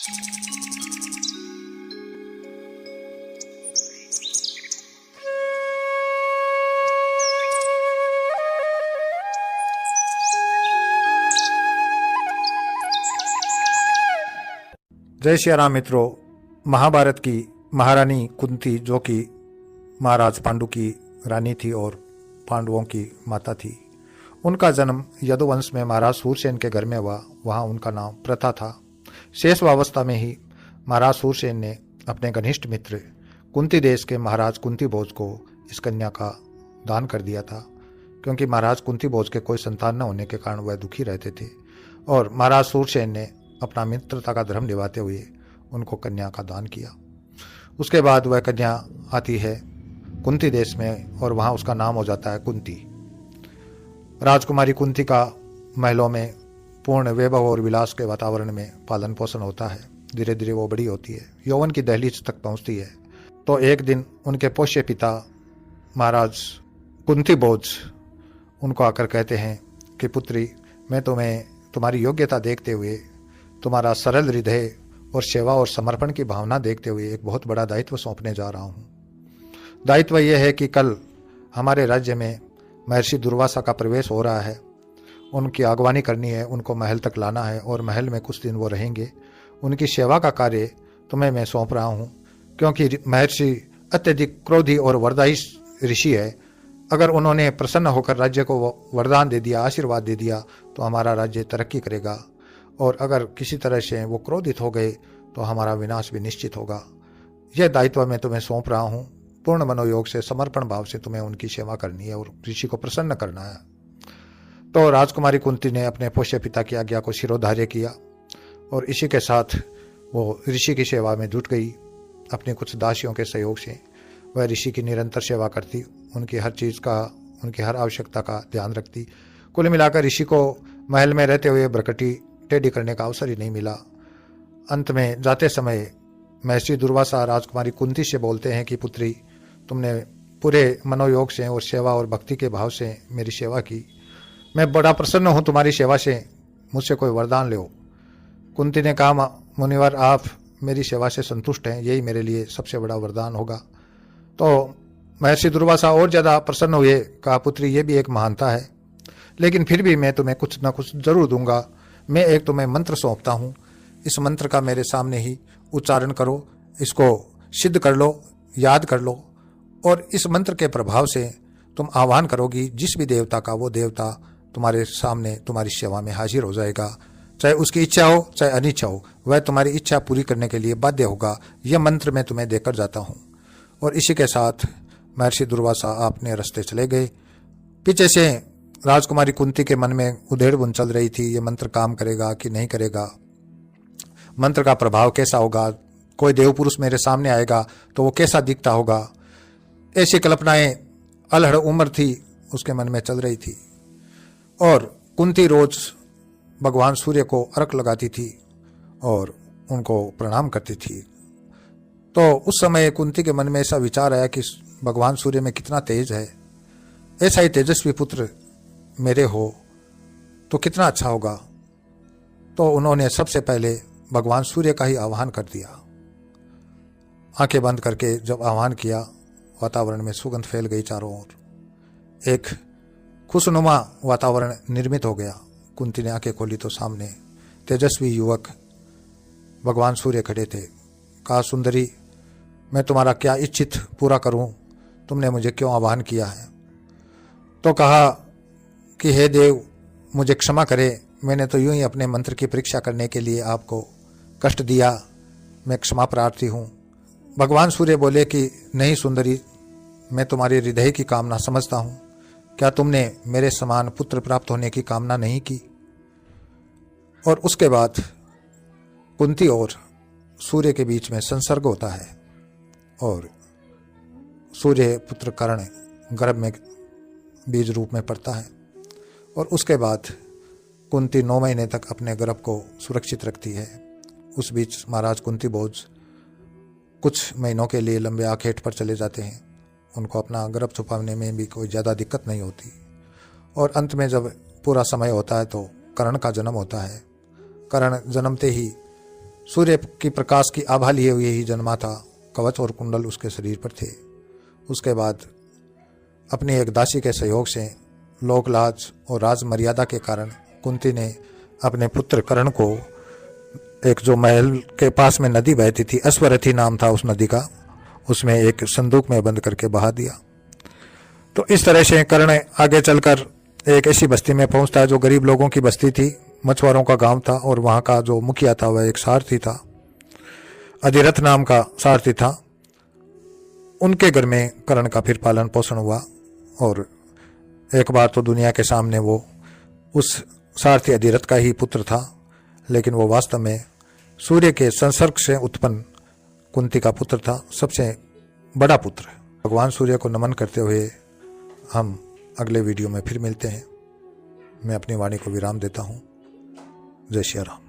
जय श्री राम मित्रों, महाभारत की महारानी कुंती, जो कि महाराज पांडु की रानी थी और पांडवों की माता थी, उनका जन्म यदुवंश में महाराज सूरसेन के घर में हुआ। वहाँ उनका नाम प्रथा था। शेषवावस्था में ही महाराज सूरसेन ने अपने घनिष्ठ मित्र कुंती देश के महाराज कुंती भोज को इस कन्या का दान कर दिया था, क्योंकि महाराज कुंती भोज के कोई संतान न होने के कारण वह दुखी रहते थे और महाराज सूरसेन ने अपना मित्रता का धर्म निभाते हुए उनको कन्या का दान किया। उसके बाद वह कन्या आती है कुंती देश में और वहाँ उसका नाम हो जाता है कुंती। राजकुमारी कुंती का महलों में पूर्ण वैभव और विलास के वातावरण में पालन पोषण होता है। धीरे धीरे वो बड़ी होती है, यौवन की दहलीज तक पहुँचती है। तो एक दिन उनके पोष्य पिता महाराज कुंती भोज उनको आकर कहते हैं कि पुत्री, मैं तुम्हें तुम्हारी योग्यता देखते हुए, तुम्हारा सरल हृदय और सेवा और समर्पण की भावना देखते हुए एक बहुत बड़ा दायित्व सौंपने जा रहा हूँ। दायित्व यह है कि कल हमारे राज्य में महर्षि दुर्वासा का प्रवेश हो रहा है। उनकी अगवानी करनी है, उनको महल तक लाना है और महल में कुछ दिन वो रहेंगे। उनकी सेवा का कार्य तुम्हें मैं सौंप रहा हूँ, क्योंकि महर्षि अत्यधिक क्रोधी और वरदायी ऋषि है। अगर उन्होंने प्रसन्न होकर राज्य को वरदान दे दिया, आशीर्वाद दे दिया, तो हमारा राज्य तरक्की करेगा, और अगर किसी तरह से वो क्रोधित हो गए तो हमारा विनाश भी निश्चित होगा। यह दायित्व मैं तुम्हें सौंप रहा हूँ। पूर्ण मनोयोग से, समर्पण भाव से तुम्हें उनकी सेवा करनी है और ऋषि को प्रसन्न करना है। तो राजकुमारी कुंती ने अपने पोष्य पिता की आज्ञा को शिरोधार्य किया और इसी के साथ वो ऋषि की सेवा में जुट गई। अपने कुछ दासियों के सहयोग से वह ऋषि की निरंतर सेवा करती, उनकी हर चीज़ का, उनकी हर आवश्यकता का ध्यान रखती। कुल मिलाकर ऋषि को महल में रहते हुए भ्रकटी टेढ़ी करने का अवसर ही नहीं मिला। अंत में जाते समय महर्षि दुर्वासा राजकुमारी कुंती से बोलते हैं कि पुत्री, तुमने पूरे मनोयोग से और सेवा और भक्ति के भाव से मेरी सेवा की। मैं बड़ा प्रसन्न हूँ तुम्हारी सेवा से, मुझसे कोई वरदान लो। कुंती ने कहा, मुनिवर, आप मेरी सेवा से संतुष्ट हैं, यही मेरे लिए सबसे बड़ा वरदान होगा। तो महर्षि दुर्वासा और ज़्यादा प्रसन्न हुए। कहा, पुत्री, ये भी एक महानता है, लेकिन फिर भी मैं तुम्हें कुछ न कुछ जरूर दूंगा। मैं एक तुम्हें मंत्र सौंपता हूँ, इस मंत्र का मेरे सामने ही उच्चारण करो, इसको सिद्ध कर लो, याद कर लो, और इस मंत्र के प्रभाव से तुम आह्वान करोगी जिस भी देवता का, वो देवता तुम्हारे सामने तुम्हारी सेवा में हाजिर हो जाएगा। चाहे उसकी इच्छा हो चाहे अनिच्छा हो, वह तुम्हारी इच्छा पूरी करने के लिए बाध्य होगा। यह मंत्र मैं तुम्हें देकर जाता हूँ। और इसी के साथ महर्षि दुर्वासा अपने रास्ते चले गए। पीछे से राजकुमारी कुंती के मन में उधेड़-बुन चल रही थी, ये मंत्र काम करेगा कि नहीं करेगा, मंत्र का प्रभाव कैसा होगा, कोई देव पुरुष मेरे सामने आएगा तो वो कैसा दिखता होगा। ऐसी कल्पनाएं अलहड़ उम्र थी उसके मन में चल रही थी। और कुंती रोज भगवान सूर्य को अर्घ लगाती थी और उनको प्रणाम करती थी। तो उस समय कुंती के मन में ऐसा विचार आया कि भगवान सूर्य में कितना तेज है, ऐसा ही तेजस्वी पुत्र मेरे हो तो कितना अच्छा होगा। तो उन्होंने सबसे पहले भगवान सूर्य का ही आह्वान कर दिया। आंखें बंद करके जब आह्वान किया, वातावरण में सुगंध फैल गई चारों ओर। एक खुशनुमा वातावरण निर्मित हो गया। कुंती ने आंखें खोली तो सामने तेजस्वी युवक भगवान सूर्य खड़े थे। कहा, सुंदरी, मैं तुम्हारा क्या इच्छित पूरा करूं, तुमने मुझे क्यों आह्वान किया है? तो कहा कि हे देव, मुझे क्षमा करें, मैंने तो यूं ही अपने मंत्र की परीक्षा करने के लिए आपको कष्ट दिया, मैं क्षमा प्रार्थी हूँ। भगवान सूर्य बोले कि नहीं सुंदरी, मैं तुम्हारी हृदय की कामना समझता हूँ। क्या तुमने मेरे समान पुत्र प्राप्त होने की कामना नहीं की? और उसके बाद कुंती और सूर्य के बीच में संसर्ग होता है और सूर्य पुत्र कर्ण गर्भ में बीज रूप में पड़ता है। और उसके बाद कुंती 9 महीने तक अपने गर्भ को सुरक्षित रखती है। उस बीच महाराज कुंती भोज कुछ महीनों के लिए लंबे आखेट पर चले जाते हैं। उनको अपना गर्भ छुपाने में भी कोई ज़्यादा दिक्कत नहीं होती। और अंत में जब पूरा समय होता है तो कर्ण का जन्म होता है। कर्ण जन्मते ही सूर्य की प्रकाश की आभा लिए हुए ही जन्मा था। कवच और कुंडल उसके शरीर पर थे। उसके बाद अपनी एक दासी के सहयोग से लोकलाज और राज मर्यादा के कारण कुंती ने अपने पुत्र कर्ण को एक जो महल के पास में नदी बहती थी, अश्वरथी नाम था उस नदी का, उसमें एक संदूक में बंद करके बहा दिया। तो इस तरह से कर्ण आगे चलकर एक ऐसी बस्ती में पहुंचता है जो गरीब लोगों की बस्ती थी, मछुआरों का गांव था, और वहां का जो मुखिया था वह एक सारथी था, अधिरथ नाम का सारथी था। उनके घर में कर्ण का फिर पालन पोषण हुआ और एक बार तो दुनिया के सामने वो उस सारथी अधिरथ का ही पुत्र था, लेकिन वो वास्तव में सूर्य के संसर्ग से उत्पन्न कुंती का पुत्र था, सबसे बड़ा पुत्र। भगवान सूर्य को नमन करते हुए हम अगले वीडियो में फिर मिलते हैं। मैं अपनी वाणी को विराम देता हूँ। जय श्री राम।